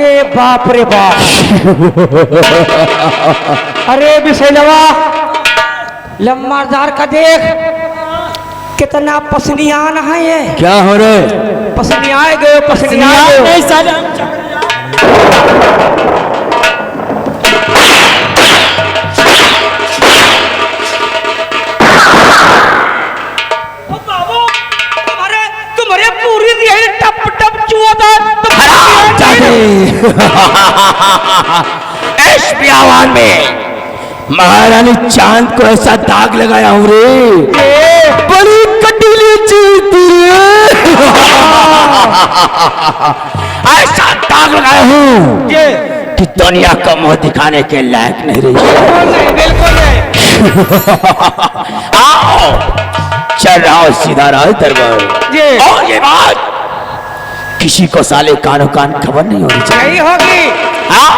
अरे बाप रे बाप। अरे बिसैलवा लम्बादार का देख कितना पसनियान है ये। क्या हो रहे? पसनियाए गए, पसनियाए गए। तुम्हारे पूरी दिहाड़ी टप टप चुआता। ऐश बियावान में महारानी चांद को ऐसा दाग लगाया हूँ रे, बड़ी कटीली चीज ऐसा दाग लगाया हूँ कि दुनिया का मुंह दिखाने के लायक नहीं रही। बिल्कुल नहीं। आओ चल रहा हूँ सीधा रहा दरबार। और ये बात किसी को साले कानो कान खबर नहीं होनी चाहिए। नहीं होगी। हाँ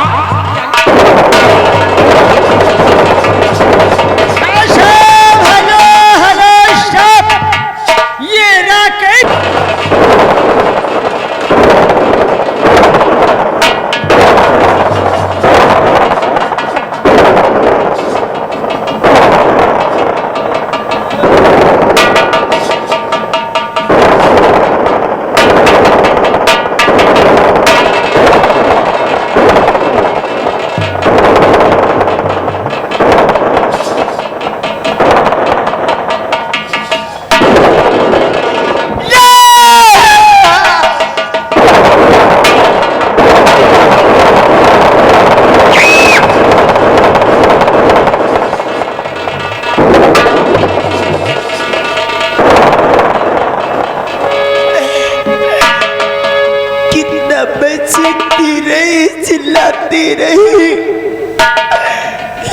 चिल्लाती रही,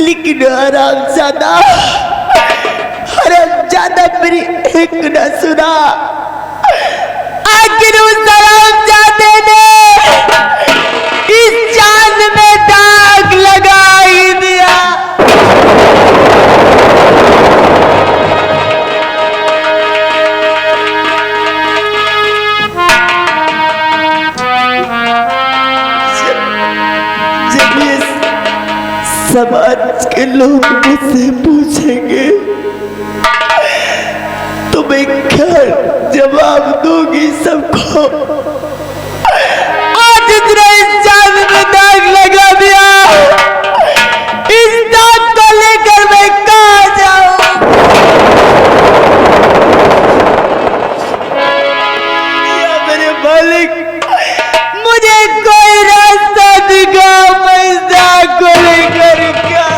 लेकिन हरामजादा मेरी एक न सुना। आखिर उस हरामजादे ने इस चांद में दाग लगा ही दिया। समाज के लोग मुझसे पूछेंगे तो मैं क्या जवाब दूंगी सबको? आज इतना इस चांद में दाग लगा दिया, इस दाग को लेकर मैं कहाँ जाऊं? या मेरे मालिक मुझे कोई रास्ता दिखाओ, मैं इस दाग को लेकर क्या?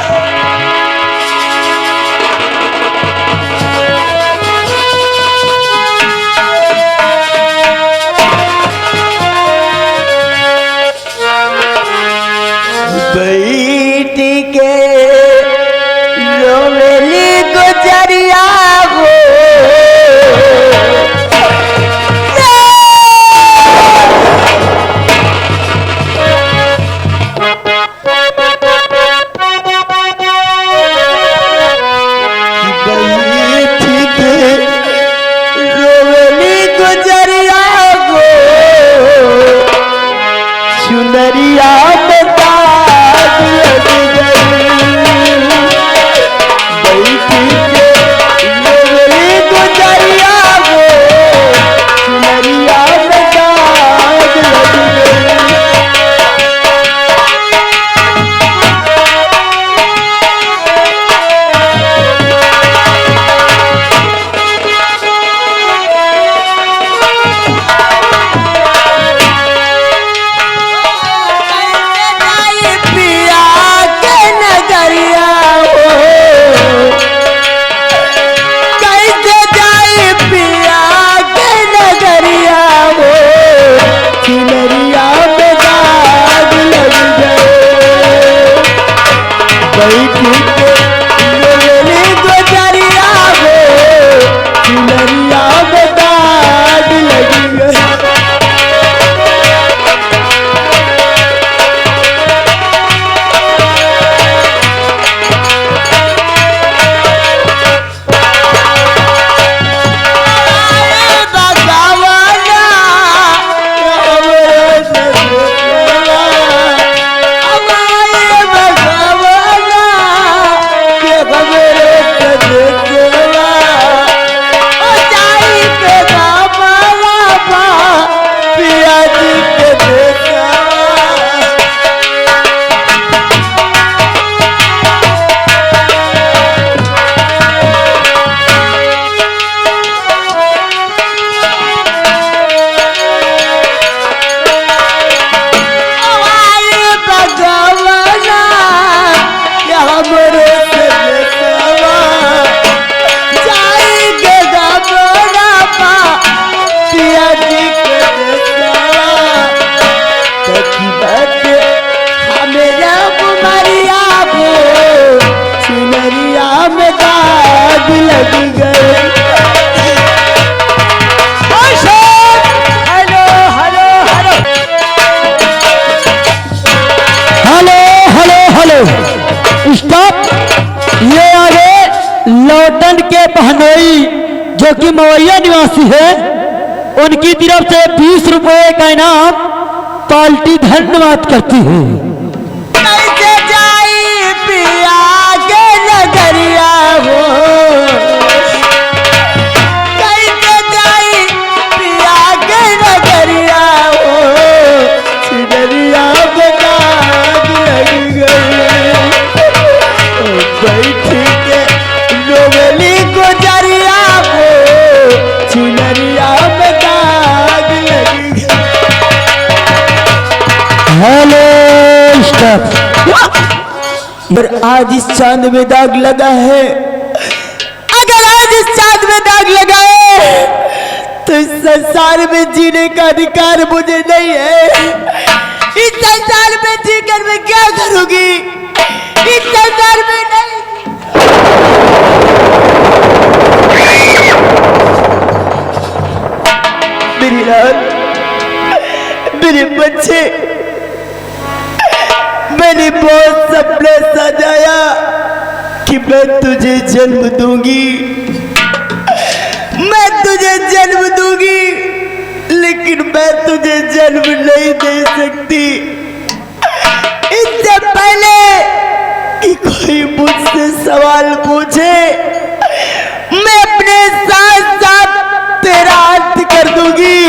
बैठ के रोवेली गुजरिया हो, बैठ के रोवेली गुजरिया हो, चुनरिया पिया हनोई जो कि मवैया निवासी है, उनकी तरफ से 20 रुपए का इनाम पार्टी धन्यवाद करती है। कैसे जाई पिया के नगरिया हो, कैसे जाई पिया के नगरिया हो, सिदरिया में दाग लग गए, बैठ के रोवेली गुजरिया हो, सिदरिया में दाग लग गए। हेलो स्टाफ, और आज इस चांद में दाग लगा है, अगर आज इस चांद में दाग लगा है तो इस संसार में जीने का अधिकार मुझे नहीं है। इस संसार में जीकर मैं क्या करूंगी, इस संसार में नहीं। मेरी रात, मेरे बच्चे, मैंने बहुत सपना सजाया कि मैं तुझे जन्म दूंगी, मैं तुझे जन्म दूंगी, लेकिन मैं तुझे जन्म नहीं दे सकती। इससे पहले कि कोई मुझसे सवाल पूछे, मैं अपने साथ साथ तेरा अंत कर दूंगी।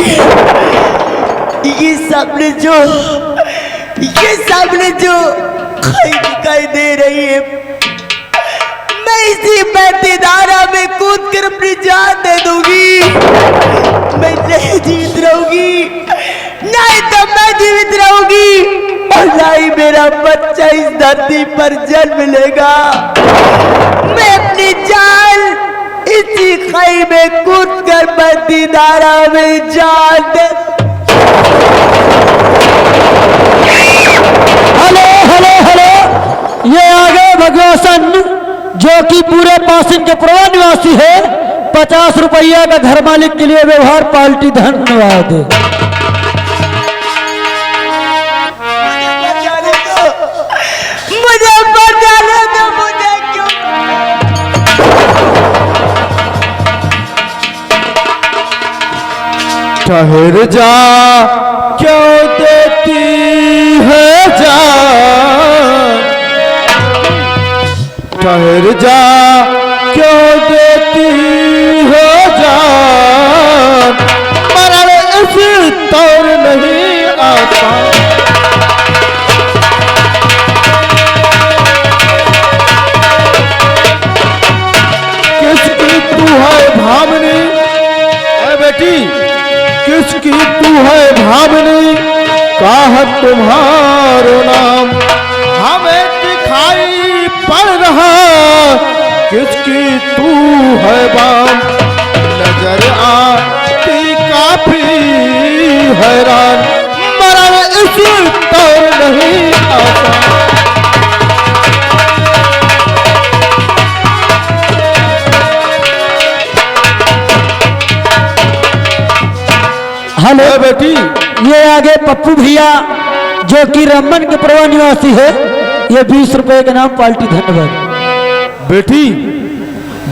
ये सामने जो खाई दिखाई दे रही है, मैं इसी बहती धारा में कूद कर अपनी जान दे दूंगी। मैं नहीं जीवित रहूंगी, नहीं तो मैं जीवित रहूंगी, और ना ही मेरा बच्चा इस धरती पर जन्म लेगा। मैं अपनी जान इसी खाई में कूद कर बहती धारा में जान दे। हेलो हेलो हेलो, ये आगे भगवासन जो कि पूरे पासिंग के प्रवा निवासी है, 50 रुपया का घर मालिक के लिए व्यवहार पार्टी धन्यवाद। मुझे बचाने दो, मुझे क्यों ठहर जा, क्यों देती है जान, ठहर जा, क्यों देती है जान, मरण इस तौर नहीं आता। किसकी तू है भावनी, बेटी किसकी तू है भावनी, काह तुम्हारो नाम हमें दिखाई पड़ रहा, किसकी तू है बाम, नजर आती काफी हैरान, मरण इस तौर नहीं आता। हेलो बेटी, ये आगे पप्पू भैया जो कि रमन के प्रवा निवासी है, ये 20 रुपए के नाम पार्टी धन्यवाद। बेटी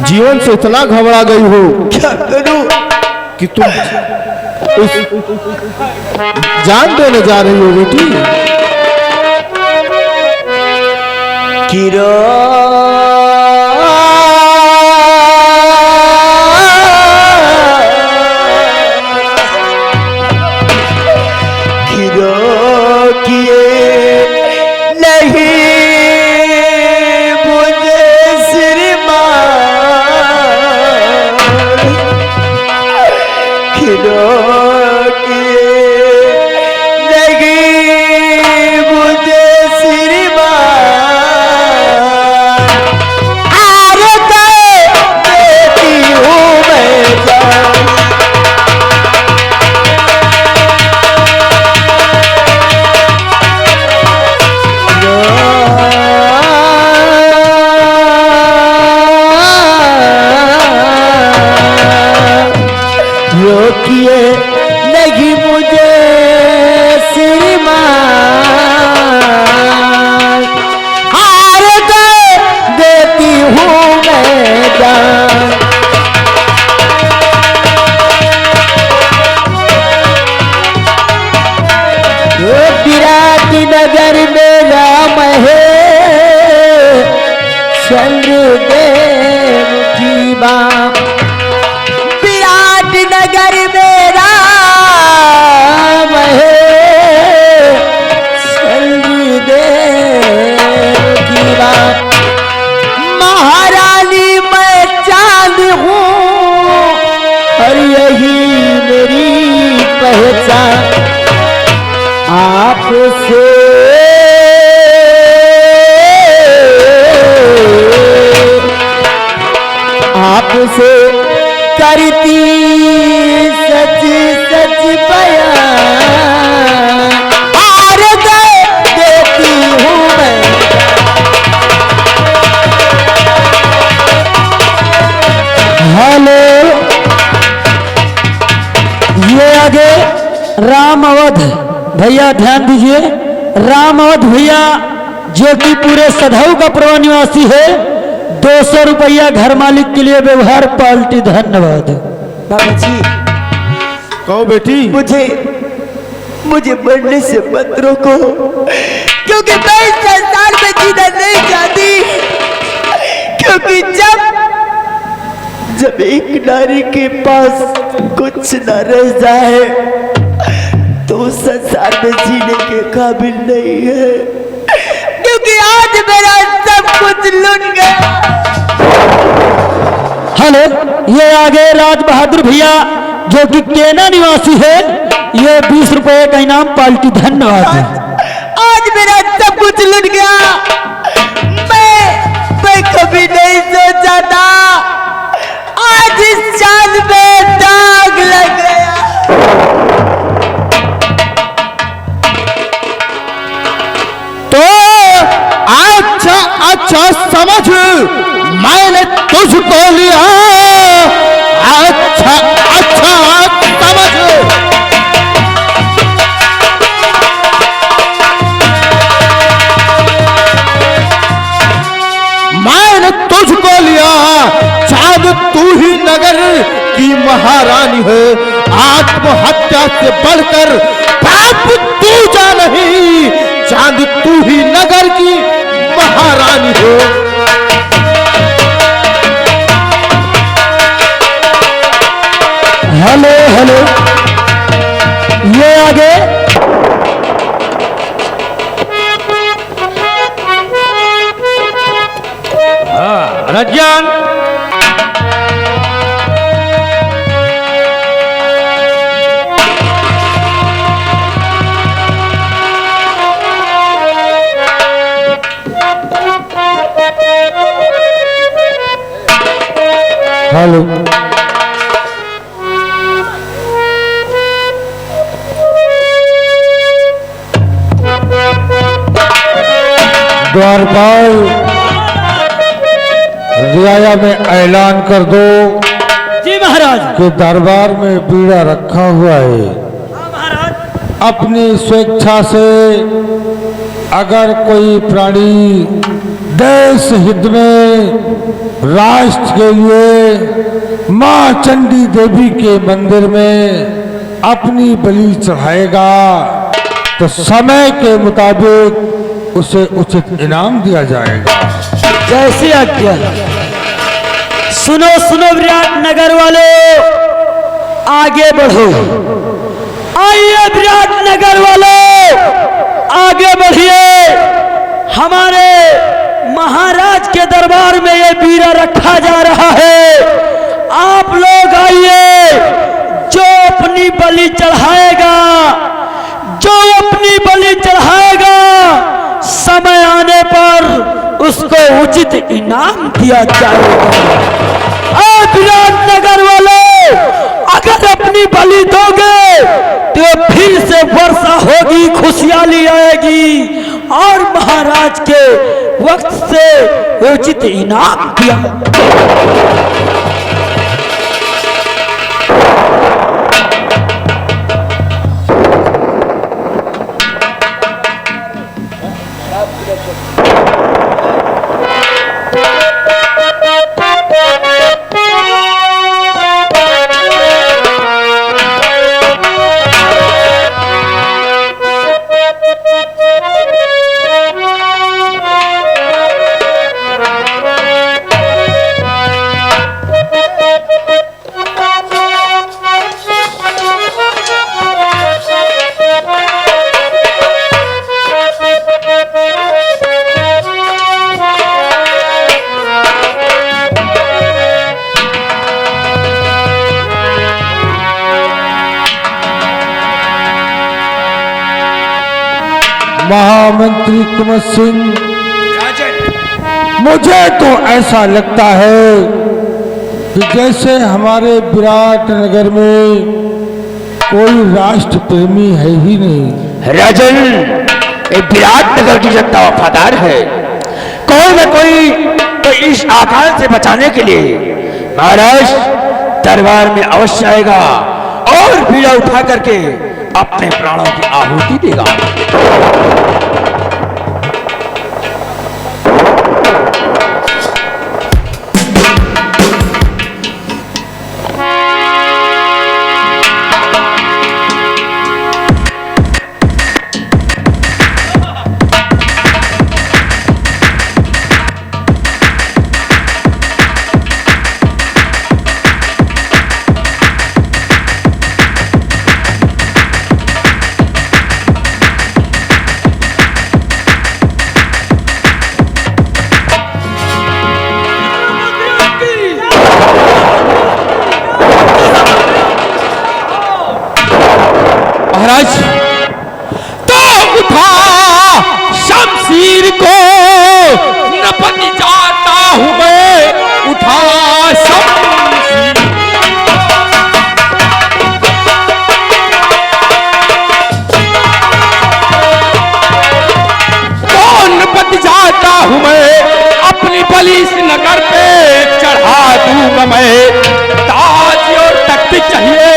जीवन से इतना घबरा गई हो क्या करूं कि तुम जान देने जा रही हो बेटी। किरो चंद्रदेव की बात विराट नगर में राम है चंद्रदेव की बात महारानी मैं चांद हूँ और यही मेरी पहचान आपसे आपसे करती सच सच बयान और देती हूँ मैं हेलो, ये आगे राम अवध भैया ध्यान दीजिए। राम अवध भैया जो कि पूरे सधऊ का प्रवा निवासी है, 200 रुपया घर मालिक के लिए व्यवहार पाल्टी। धन्यवाद। बाबा जी कहो बेटी। मुझे मरने से मत रोको, क्योंकि मैं इस संसार में जीना नहीं चाहती। क्योंकि जब एक नारी के पास कुछ न रह जाए तो उस संसार में जीने के काबिल नहीं है। क्योंकि आज मेरा सब कुछ लुट गया। हेलो, ये आगे राज बहादुर भैया जो कि केना निवासी है, ये 20 रुपए का इनाम पाल्टी। धन्यवाद। आज मेरा सब कुछ लुट गया। मैं कभी नहीं सोचा था आज इस चांद में दाग लग गया। तो अच्छा अच्छा समझ, मैंने तुझको लिया। अच्छा अच्छा समझ, मैंने तुझको लिया। चांद तू ही नगर की महारानी है। आत्महत्या से बढ़कर पाप दूजा नहीं। चांद तू ही नगर की महारानी है। हेलो हेलो, ये आगे रजन हेलो, द्वारपाल रियाया में ऐलान कर दो जी महाराज। कि दरबार में बीड़ा रखा हुआ है। अपनी स्वेच्छा से अगर कोई प्राणी देश हित में राष्ट्र के लिए मां चंडी देवी के मंदिर में अपनी बलि चढ़ाएगा तो समय के मुताबिक उसे उचित इनाम दिया जाएगा। जैसी आज्ञा। सुनो सुनो विराट नगर वालों, आगे बढ़ो। आइए विराट नगर वालों, आगे बढ़िए। हमारे महाराज के दरबार में ये बीड़ा रखा जा रहा है। आप लोग आइए। जो अपनी बलि चढ़ाएगा, जो अपनी बलि चढ़ाएगा, समय आने पर उसको उचित इनाम दिया जाएगा। विराट नगर वालों, अगर अपनी बलि दोगे तो फिर से वर्षा होगी, खुशहाली आएगी और महाराज के वक्त से उचित इनाम दिया। महामंत्री कुंवर सिंह, मुझे तो ऐसा लगता है कि जैसे हमारे विराट नगर में कोई राष्ट्र प्रेमी है ही नहीं। राजन, ये विराट नगर की जनता वफादार है। कोई न कोई तो इस आकाल से बचाने के लिए महाराज दरबार में अवश्य आएगा और पीड़ा उठा करके अपने प्राणों की आहुति देगा। महाराज, तो उठा शमशीर को, न बन जाता हूं मैं, उठा शमशीर। कौन बन जाता हूं मैं, अपनी बलि इस नगर पे चढ़ा दूंगा मैं। ताज और तख्त चाहिए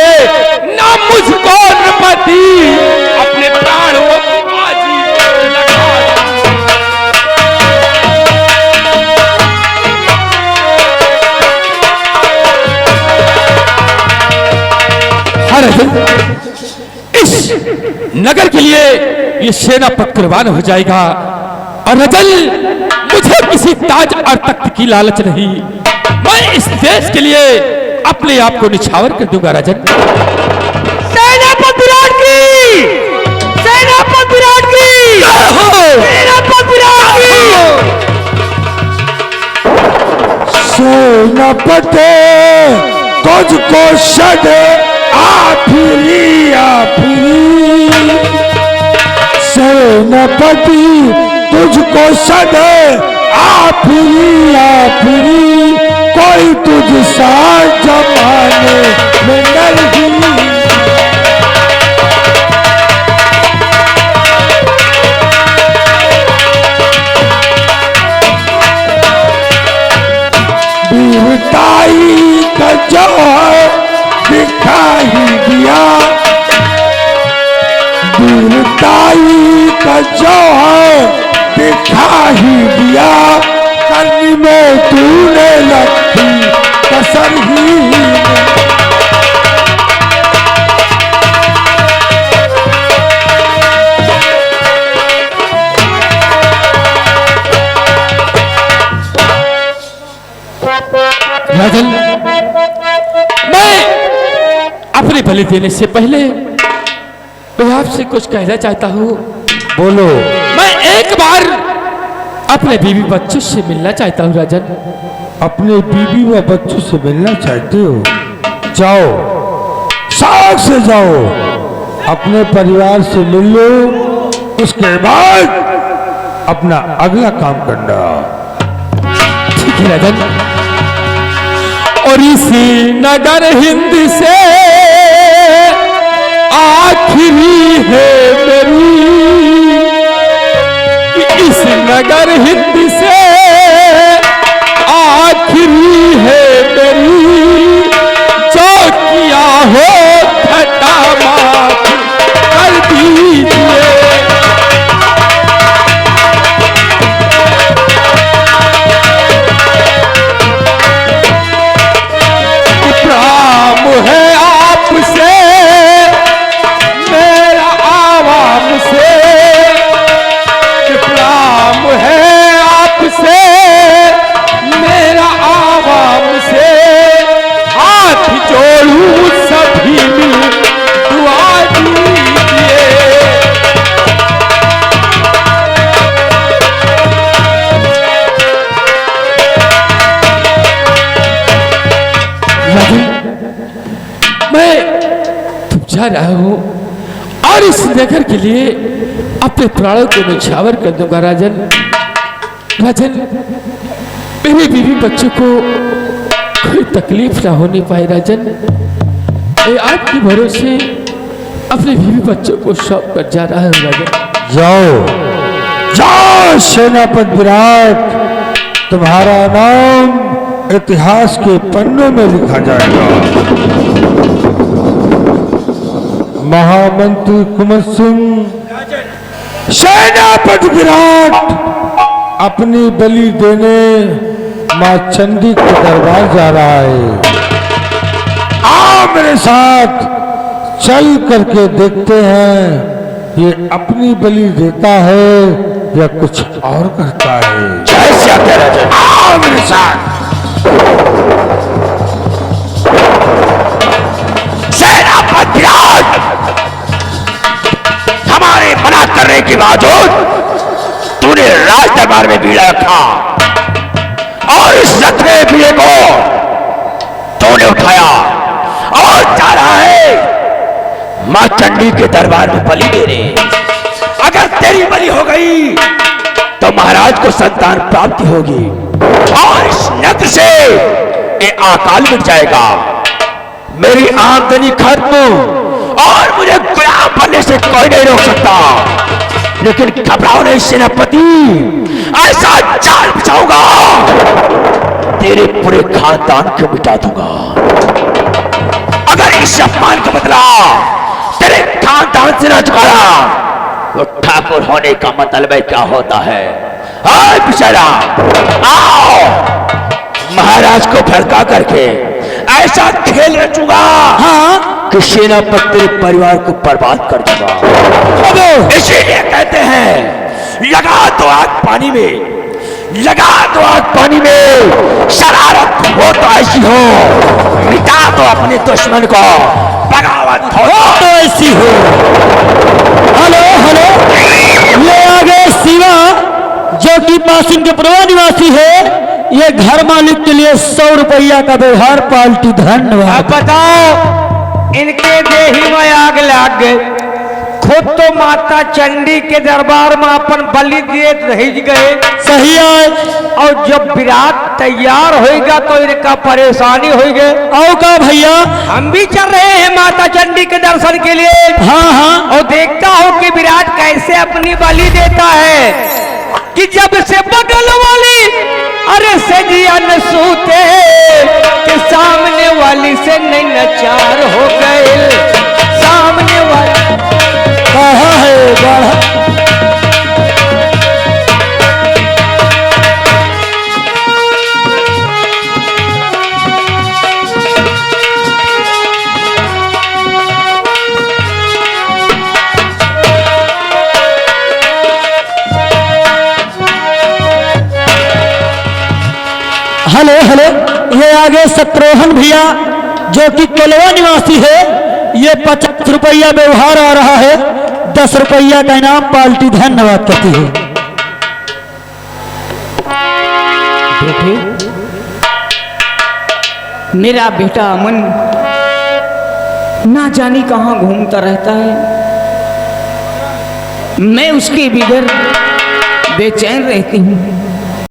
ना मुझको, नृपति अपने प्राणों की बाजी लगा। हर इस नगर के लिए ये सेनापति कुर्बान हो जाएगा। और रजल, मुझे किसी ताज और तख्त की लालच नहीं। मैं इस देश के लिए अपने आप को निछावर कर दूंगा। राजन, सेनापति विराट की, सेनापति विराट की, सेनापति विराट की। सेनापति तुझको सद आफिरी आफिरी, सेनापति तुझको सद आफिरी आफिरी, कोई तुझ सा जमाने में नहीं। वीरताई का जौहर दिखा ही दिया, वीरताई का जौहर दिखा ही दिया, करनी में तूने रखी कसर ही राजन, मैं अपने बलि देने से पहले मैं आपसे कुछ कहना चाहता हूँ। बोलो। मैं एक बार अपने बीवी बच्चों से मिलना चाहता हूँ। राजन, अपने बीवी व बच्चों से मिलना चाहते हो? जाओ, साथ से जाओ, अपने परिवार से मिल लो, उसके बाद अपना अगला काम करना। ठीक है राजन। और इसी नगर हिंद से आखिरी है मेरी, इस नगर हिंद से आखिरी है मेरी, जो किया हो घटा माफ कर दीजिए। है आपसे मेरा आवाम से, प्रेम है आपसे मेरा आवाम से, हाथ जोड़ूं सभी मिल दुआ दीजिए। मैं तुम जा रहा हूं और और इस नगर के लिए अपने प्राणों को न्यौछावर कर दूंगा राजन। राजन, मेरे बीवी बच्चों को कोई तकलीफ ना होनी पाए राजन। मैं आपके भरोसे अपने बीवी बच्चों को सौंप कर जा रहा हूँ राजन। जाओ जाओ सेनापति विराट, तुम्हारा नाम इतिहास के पन्नों में लिखा जाएगा। महामंत्री कुंवर सिंह सेनापति विराट अपनी बलि देने मां चंडी के दरबार जा रहा है। आओ मेरे साथ चल करके देखते हैं ये अपनी बलि देता है या कुछ और करता है। जैसे आज्ञा राजन। आओ मेरे साथ। सेनापति विराट, हमारे मना करने के बावजूद तूने राज दरबार में बीड़ा रखा और इस रत्ने बीड़े को तूने उठाया और जा रहा है मां चंडी के दरबार में बलि देने। अगर तेरी बलि हो गई तो महाराज को संतान प्राप्ति होगी और इस नगर से ये अकाल मिट जाएगा। मेरी आमदनी खत्म और मुझे गुलाम बनने से कोई नहीं रोक सकता। लेकिन घबराओ नहीं सेनापति, ऐसा जाल बिछाऊंगा तेरे पूरे खानदान को मिटा दूंगा। अगर इस अपमान का बदला तेरे खानदान से न चुकाया तो ठाकुर होने का मतलब क्या होता है? आए बेचारा, आओ महाराज को भड़का करके ऐसा खेल रचूंगा हाँ कि सेनापति तेरे परिवार को बर्बाद कर दूंगा। इसीलिए कहते हैं लगा दो आग पानी में, लगा दो आग पानी में। शरारत हो तो ऐसी हो, मिटा दो अपने दुश्मन को, बगावत हो तो ऐसी हो। हेलो हेलो, ये आगे शिवा जो कि पासिन के प्रवा निवासी है, ये घर मालिक के लिए 100 रुपया का व्यवहार पाल्टी। धन्यवाद। अब बताओ, इनके देही में आग लग गए। खुद तो माता चंडी के दरबार में अपन बलि दिए रह गए। सही है। और जब विराट तैयार होएगा तो इनका परेशानी हो गए। आओ का भैया, हम भी चल रहे हैं माता चंडी के दर्शन के लिए। हाँ हाँ, और देखता हूँ कि विराट कैसे अपनी बलि देता है कि जब से बगल वाली अरे सजिया न सूते कि सामने वाली से नहीं नचार हो गए। सामने वाली कहाँ है बाढ़ा? हेलो हेलो, ये आगे शत्रुघ्न भैया जो कि कोलवा निवासी है, ये 50 रुपया व्यवहार आ रहा है। 10 रुपया का इनाम पाल्टी। धन्यवाद कहती है। बेटे, मेरा बेटा अमन ना जाने कहाँ घूमता रहता है। मैं उसके बिगर बेचैन रहती हूँ।